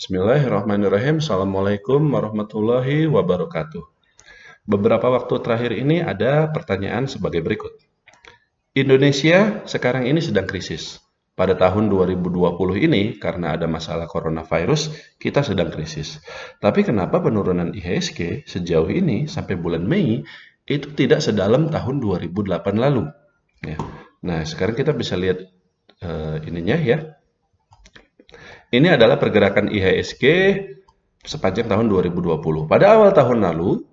Bismillahirrahmanirrahim. Assalamualaikum warahmatullahi wabarakatuh. Beberapa waktu terakhir ini ada pertanyaan sebagai berikut. Indonesia sekarang ini sedang krisis. Pada tahun 2020 ini, karena ada masalah coronavirus, kita sedang krisis. Tapi kenapa penurunan IHSG sejauh ini sampai bulan Mei itu tidak sedalam tahun 2008 lalu? Ya. Nah, sekarang kita bisa lihat ininya ya. Ini adalah pergerakan IHSG sepanjang tahun 2020. Pada awal tahun lalu,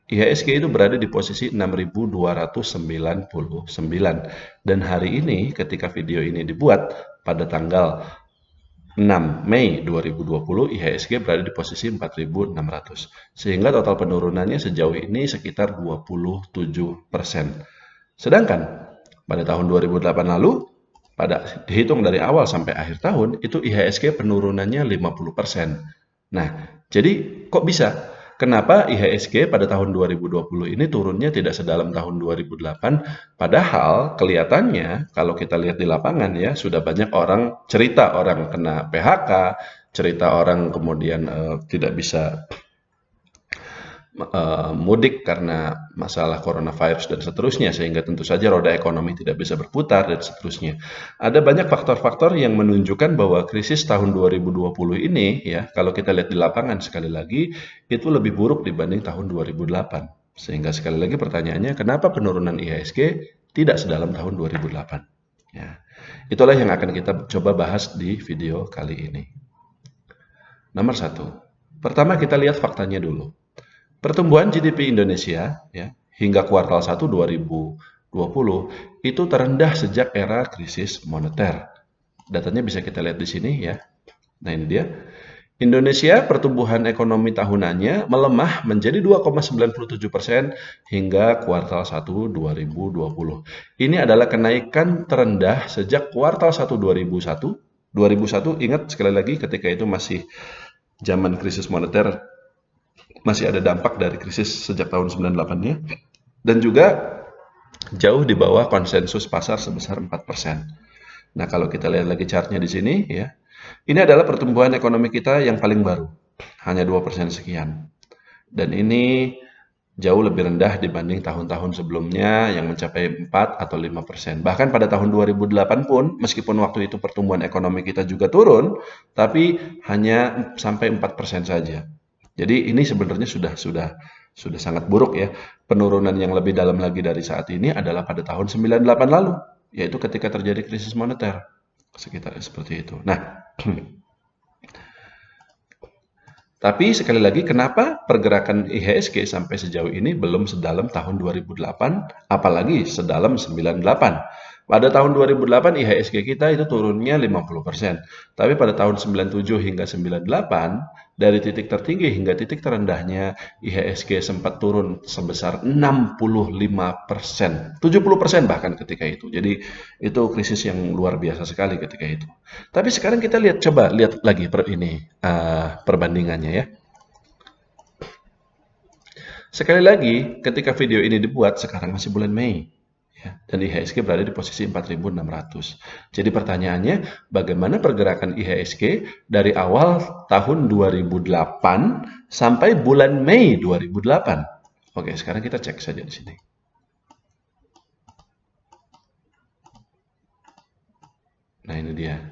IHSG itu berada di posisi 6.299 dan hari ini ketika video ini dibuat pada tanggal 6 Mei 2020 IHSG berada di posisi 4.600 sehingga total penurunannya sejauh ini sekitar 27%. Sedangkan pada tahun 2008 lalu dihitung dari awal sampai akhir tahun, itu IHSG penurunannya 50%. Nah, jadi kok bisa? Kenapa IHSG pada tahun 2020 ini turunnya tidak sedalam tahun 2008? Padahal kelihatannya, kalau kita lihat di lapangan ya, sudah banyak orang cerita orang kena PHK, cerita orang kemudian tidak bisa mudik karena masalah coronavirus dan seterusnya, sehingga tentu saja roda ekonomi tidak bisa berputar dan seterusnya. Ada banyak faktor-faktor yang menunjukkan bahwa krisis tahun 2020 ini ya, kalau kita lihat di lapangan sekali lagi itu lebih buruk dibanding tahun 2008. Sehingga sekali lagi pertanyaannya, kenapa penurunan IHSG tidak sedalam tahun 2008? Ya. Itulah yang akan kita coba bahas di video kali ini. Nomor 1. Pertama kita lihat faktanya dulu. Pertumbuhan GDP Indonesia ya, hingga kuartal 1 2020 itu terendah sejak era krisis moneter. Datanya bisa kita lihat di sini ya. Nah, ini dia. Indonesia pertumbuhan ekonomi tahunannya melemah menjadi 2,97% hingga kuartal 1 2020. Ini adalah kenaikan terendah sejak kuartal 1 2001. 2001 ingat sekali lagi ketika itu masih zaman krisis moneter, masih ada dampak dari krisis sejak tahun 98-nya, dan juga jauh di bawah konsensus pasar sebesar 4%. Nah, kalau kita lihat lagi chartnya di sini, ya, ini adalah pertumbuhan ekonomi kita yang paling baru, hanya 2% sekian. Dan ini jauh lebih rendah dibanding tahun-tahun sebelumnya yang mencapai 4 atau 5%. Bahkan pada tahun 2008 pun, meskipun waktu itu pertumbuhan ekonomi kita juga turun, tapi hanya sampai 4% saja. Jadi ini sebenarnya sudah sangat buruk ya. Penurunan yang lebih dalam lagi dari saat ini adalah pada tahun 98 lalu, yaitu ketika terjadi krisis moneter. Sekitar seperti itu. Nah, tapi sekali lagi kenapa pergerakan IHSG sampai sejauh ini belum sedalam tahun 2008, apalagi sedalam 98. Pada tahun 2008 IHSG kita itu turunnya 50%. Tapi pada tahun 97 hingga 98, dari titik tertinggi hingga titik terendahnya IHSG sempat turun sebesar 65%. 70% bahkan ketika itu. Jadi itu krisis yang luar biasa sekali ketika itu. Tapi sekarang kita coba lihat lagi perbandingannya ya. Sekali lagi, ketika video ini dibuat, sekarang masih bulan Mei. Ya, dan IHSG berada di posisi 4.600. Jadi pertanyaannya, bagaimana pergerakan IHSG dari awal tahun 2008 sampai bulan Mei 2008? Oke, sekarang kita cek saja di sini. Nah, ini dia.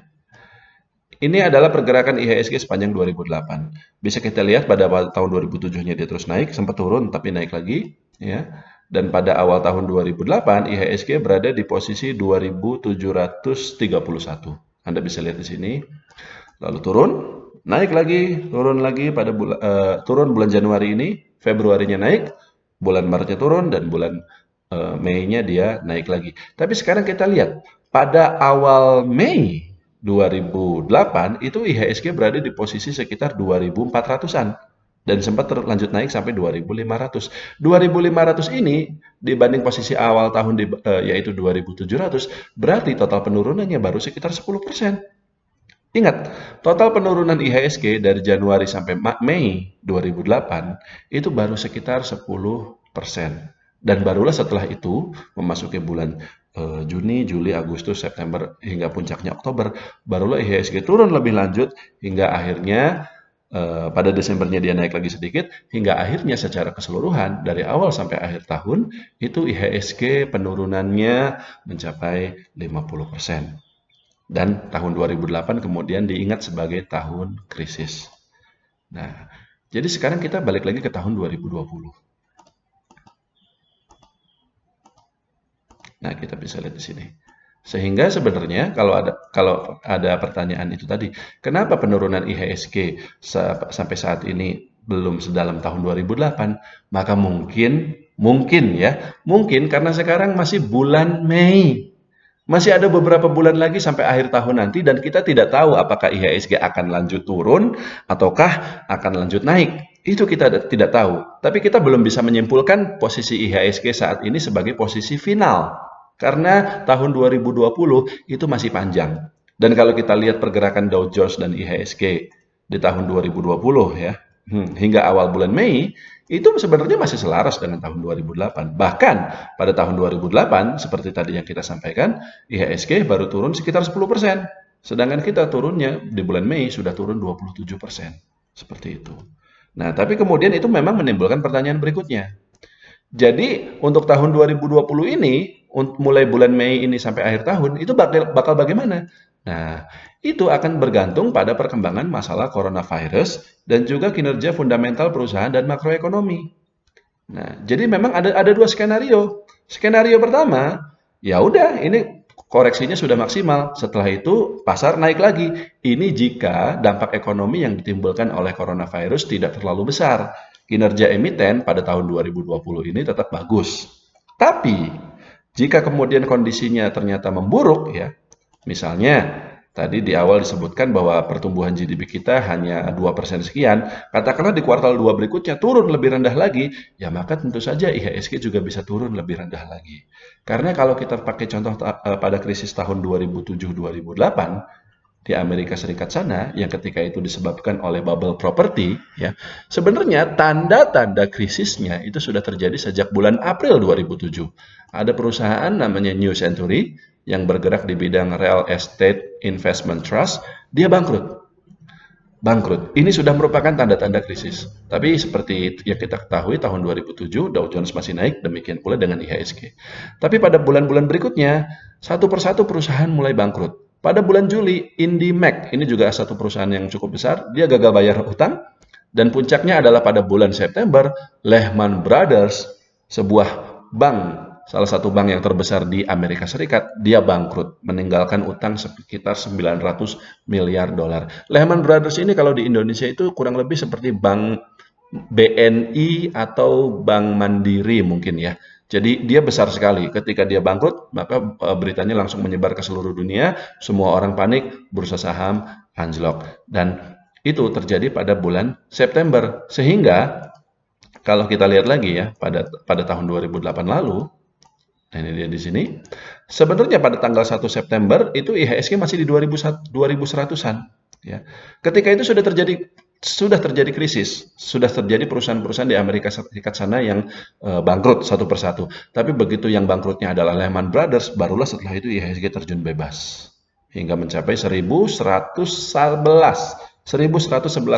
Ini adalah pergerakan IHSG sepanjang 2008. Bisa kita lihat pada tahun 2007-nya dia terus naik, sempat turun tapi naik lagi, ya. Dan pada awal tahun 2008 IHSG berada di posisi 2731. Anda bisa lihat di sini. Lalu turun, naik lagi, turun lagi pada turun bulan Januari ini, Februarinya naik, bulan Maretnya turun dan bulan Mei-nya dia naik lagi. Tapi sekarang kita lihat pada awal Mei 2008 itu IHSG berada di posisi sekitar 2400-an dan sempat lanjut naik sampai 2500. 2500 ini dibanding posisi awal tahun yaitu 2700 berarti total penurunannya baru sekitar 10%. Ingat, total penurunan IHSG dari Januari sampai Mei 2008 itu baru sekitar 10%. Dan barulah setelah itu memasuki bulan Juni, Juli, Agustus, September hingga puncaknya Oktober, barulah IHSG turun lebih lanjut hingga akhirnya pada Desembernya dia naik lagi sedikit, hingga akhirnya secara keseluruhan dari awal sampai akhir tahun itu IHSG penurunannya mencapai 50%. Dan tahun 2008 kemudian diingat sebagai tahun krisis. Nah, jadi sekarang kita balik lagi ke tahun 2020. Nah, kita bisa lihat di sini. Sehingga sebenarnya kalau ada pertanyaan itu tadi, kenapa penurunan IHSG sampai saat ini belum sedalam tahun 2008? Maka mungkin karena sekarang masih bulan Mei. Masih ada beberapa bulan lagi sampai akhir tahun nanti dan kita tidak tahu apakah IHSG akan lanjut turun ataukah akan lanjut naik. Itu kita tidak tahu. Tapi kita belum bisa menyimpulkan posisi IHSG saat ini sebagai posisi final. Karena tahun 2020 itu masih panjang. Dan kalau kita lihat pergerakan Dow Jones dan IHSG di tahun 2020 ya, hingga awal bulan Mei, itu sebenarnya masih selaras dengan tahun 2008. Bahkan pada tahun 2008, seperti tadi yang kita sampaikan, IHSG baru turun sekitar 10%. Sedangkan kita turunnya di bulan Mei sudah turun 27%. Seperti itu. Nah, tapi kemudian itu memang menimbulkan pertanyaan berikutnya. Jadi untuk tahun 2020 ini, mulai bulan Mei ini sampai akhir tahun, itu bakal bagaimana? Nah, itu akan bergantung pada perkembangan masalah coronavirus dan juga kinerja fundamental perusahaan dan makroekonomi. Nah, jadi memang ada dua skenario. Skenario pertama, ya udah ini koreksinya sudah maksimal. Setelah itu pasar naik lagi. Ini jika dampak ekonomi yang ditimbulkan oleh coronavirus tidak terlalu besar. Kinerja emiten pada tahun 2020 ini tetap bagus. Tapi jika kemudian kondisinya ternyata memburuk ya, misalnya tadi di awal disebutkan bahwa pertumbuhan GDP kita hanya 2% sekian, katakanlah di kuartal 2 berikutnya turun lebih rendah lagi, ya maka tentu saja IHSG juga bisa turun lebih rendah lagi. Karena kalau kita pakai contoh pada krisis tahun 2007-2008, di Amerika Serikat sana yang ketika itu disebabkan oleh bubble property ya sebenarnya tanda-tanda krisisnya itu sudah terjadi sejak bulan April 2007. Ada perusahaan namanya New Century yang bergerak di bidang real estate investment trust, dia bangkrut. Ini sudah merupakan tanda-tanda krisis. Tapi seperti yang kita ketahui tahun 2007 Dow Jones masih naik, demikian pula dengan IHSG. Tapi pada bulan-bulan berikutnya satu persatu perusahaan mulai bangkrut. Pada bulan Juli, IndyMac, ini juga satu perusahaan yang cukup besar, dia gagal bayar hutang, dan puncaknya adalah pada bulan September, Lehman Brothers, sebuah bank, salah satu bank yang terbesar di Amerika Serikat, dia bangkrut, meninggalkan utang sekitar 900 miliar dolar. Lehman Brothers ini kalau di Indonesia itu kurang lebih seperti bank BNI atau Bank Mandiri mungkin ya. Jadi dia besar sekali. Ketika dia bangkrut, maka beritanya langsung menyebar ke seluruh dunia. Semua orang panik, bursa saham anjlok. Dan itu terjadi pada bulan September. Sehingga kalau kita lihat lagi ya, pada tahun 2008 lalu, nah ini dia di sini. Sebenarnya pada tanggal 1 September itu IHSG masih di 2100-an. Ya. Ketika itu sudah terjadi krisis, sudah terjadi perusahaan-perusahaan di Amerika Serikat sana yang bangkrut satu persatu. Tapi begitu yang bangkrutnya adalah Lehman Brothers, barulah setelah itu IHSG terjun bebas hingga mencapai 1111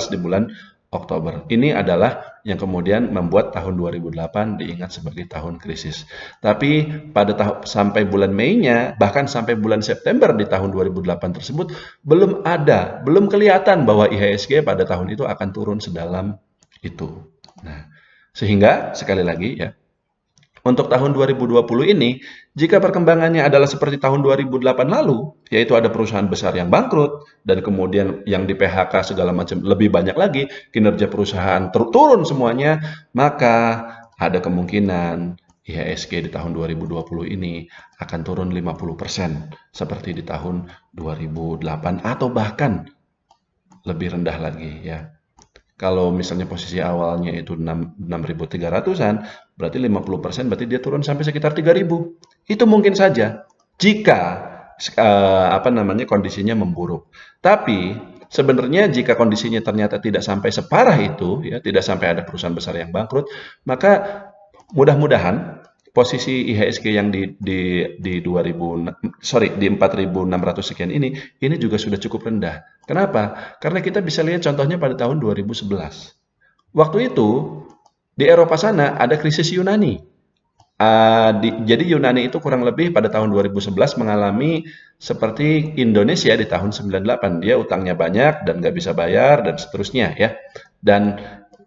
di bulan Oktober. Ini adalah yang kemudian membuat tahun 2008 diingat sebagai tahun krisis. Tapi sampai bulan Mei-nya, bahkan sampai bulan September di tahun 2008 tersebut, belum kelihatan bahwa IHSG pada tahun itu akan turun sedalam itu. Nah, sehingga sekali lagi ya, untuk tahun 2020 ini, jika perkembangannya adalah seperti tahun 2008 lalu, yaitu ada perusahaan besar yang bangkrut, dan kemudian yang di PHK segala macam lebih banyak lagi, kinerja perusahaan turun semuanya, maka ada kemungkinan IHSG di tahun 2020 ini akan turun 50%, seperti di tahun 2008, atau bahkan lebih rendah lagi ya. Kalau misalnya posisi awalnya itu 6.300-an, berarti 50% berarti dia turun sampai sekitar 3.000. Itu mungkin saja jika kondisinya memburuk. Tapi sebenarnya jika kondisinya ternyata tidak sampai separah itu, ya, tidak sampai ada perusahaan besar yang bangkrut, maka mudah-mudahan posisi IHSG yang di 4.600 sekian ini juga sudah cukup rendah. Kenapa? Karena kita bisa lihat contohnya pada tahun 2011. Waktu itu di Eropa sana ada krisis Yunani. Jadi Yunani itu kurang lebih pada tahun 2011 mengalami seperti Indonesia di tahun 98. Dia utangnya banyak dan nggak bisa bayar dan seterusnya ya. Dan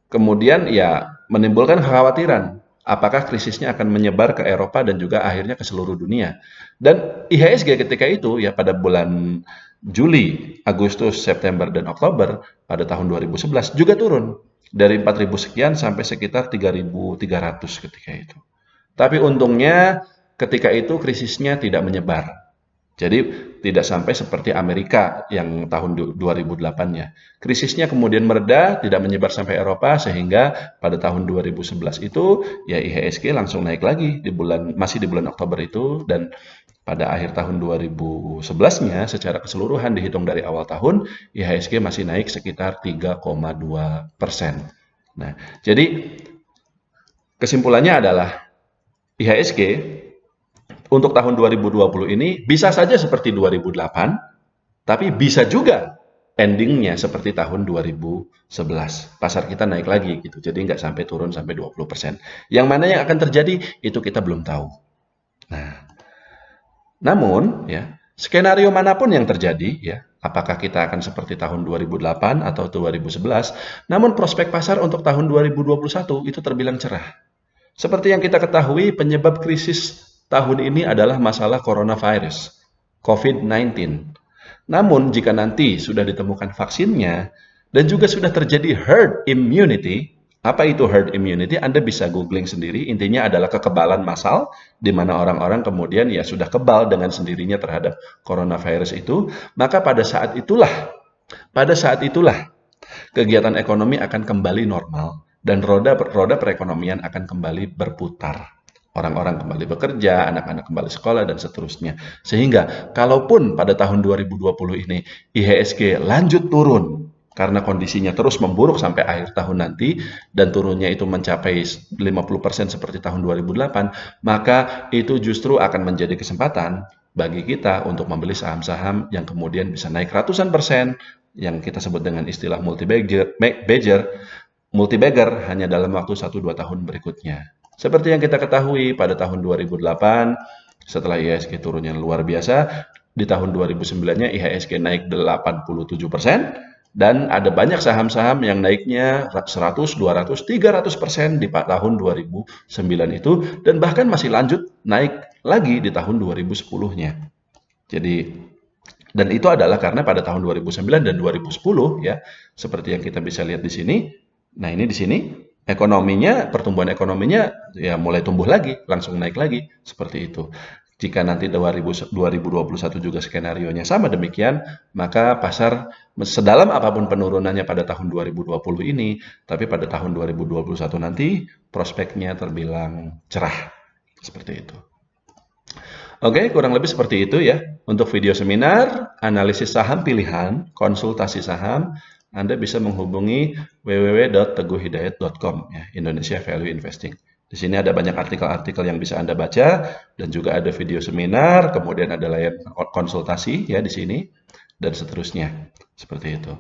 kemudian ya menimbulkan kekhawatiran apakah krisisnya akan menyebar ke Eropa dan juga akhirnya ke seluruh dunia. Dan IHSG ketika itu ya pada bulan Juli, Agustus, September, dan Oktober pada tahun 2011 juga turun dari 4.000 sekian sampai sekitar 3.300 ketika itu. Tapi untungnya ketika itu krisisnya tidak menyebar. Jadi tidak sampai seperti Amerika yang tahun 2008-nya. Krisisnya kemudian mereda, tidak menyebar sampai Eropa sehingga pada tahun 2011 itu ya IHSG langsung naik lagi masih di bulan Oktober itu, dan pada akhir tahun 2011-nya secara keseluruhan dihitung dari awal tahun IHSG masih naik sekitar 3,2%. Nah, jadi kesimpulannya adalah IHSG untuk tahun 2020 ini bisa saja seperti 2008, tapi bisa juga endingnya seperti tahun 2011. Pasar kita naik lagi gitu, jadi nggak sampai turun sampai 20%. Yang mana yang akan terjadi, itu kita belum tahu. Nah, namun ya, skenario manapun yang terjadi ya, apakah kita akan seperti tahun 2008 atau 2011, namun prospek pasar untuk tahun 2021 itu terbilang cerah. Seperti yang kita ketahui, penyebab krisis tahun ini adalah masalah coronavirus, COVID-19. Namun, jika nanti sudah ditemukan vaksinnya, dan juga sudah terjadi herd immunity, apa itu herd immunity? Anda bisa googling sendiri, intinya adalah kekebalan massal, di mana orang-orang kemudian ya sudah kebal dengan sendirinya terhadap coronavirus itu, maka pada saat itulah kegiatan ekonomi akan kembali normal dan roda perekonomian akan kembali berputar. Orang-orang kembali bekerja, anak-anak kembali sekolah, dan seterusnya. Sehingga, kalaupun pada tahun 2020 ini IHSG lanjut turun, karena kondisinya terus memburuk sampai akhir tahun nanti, dan turunnya itu mencapai 50% seperti tahun 2008, maka itu justru akan menjadi kesempatan bagi kita untuk membeli saham-saham yang kemudian bisa naik ratusan persen, yang kita sebut dengan istilah multi-bagger hanya dalam waktu 1-2 tahun berikutnya. Seperti yang kita ketahui pada tahun 2008, setelah IHSG turun yang luar biasa, di tahun 2009-nya IHSG naik 87%, dan ada banyak saham-saham yang naiknya 100, 200, 300% di tahun 2009 itu, dan bahkan masih lanjut naik lagi di tahun 2010-nya. Jadi, dan itu adalah karena pada tahun 2009 dan 2010 ya, seperti yang kita bisa lihat di sini. Nah, ini di sini pertumbuhan ekonominya ya mulai tumbuh lagi, langsung naik lagi seperti itu. Jika nanti 2021 juga skenarionya sama demikian, maka pasar sedalam apapun penurunannya pada tahun 2020 ini, tapi pada tahun 2021 nanti prospeknya terbilang cerah. Seperti itu. Oke, kurang lebih seperti itu ya. Untuk video seminar, analisis saham pilihan, konsultasi saham, Anda bisa menghubungi www.teguhhidayat.com ya, Indonesia Value Investing. Di sini ada banyak artikel-artikel yang bisa Anda baca, dan juga ada video seminar, kemudian ada layar konsultasi ya di sini, dan seterusnya. Seperti itu.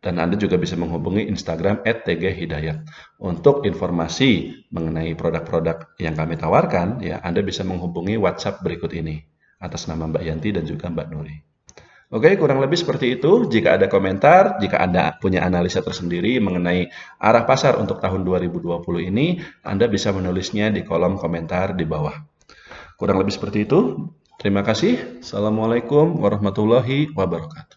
Dan Anda juga bisa menghubungi Instagram @tghidayat. Untuk informasi mengenai produk-produk yang kami tawarkan, ya Anda bisa menghubungi WhatsApp berikut ini atas nama Mbak Yanti dan juga Mbak Nuri. Oke, kurang lebih seperti itu. Jika ada komentar, jika Anda punya analisa tersendiri mengenai arah pasar untuk tahun 2020 ini, Anda bisa menulisnya di kolom komentar di bawah. Kurang lebih seperti itu. Terima kasih. Assalamualaikum warahmatullahi wabarakatuh.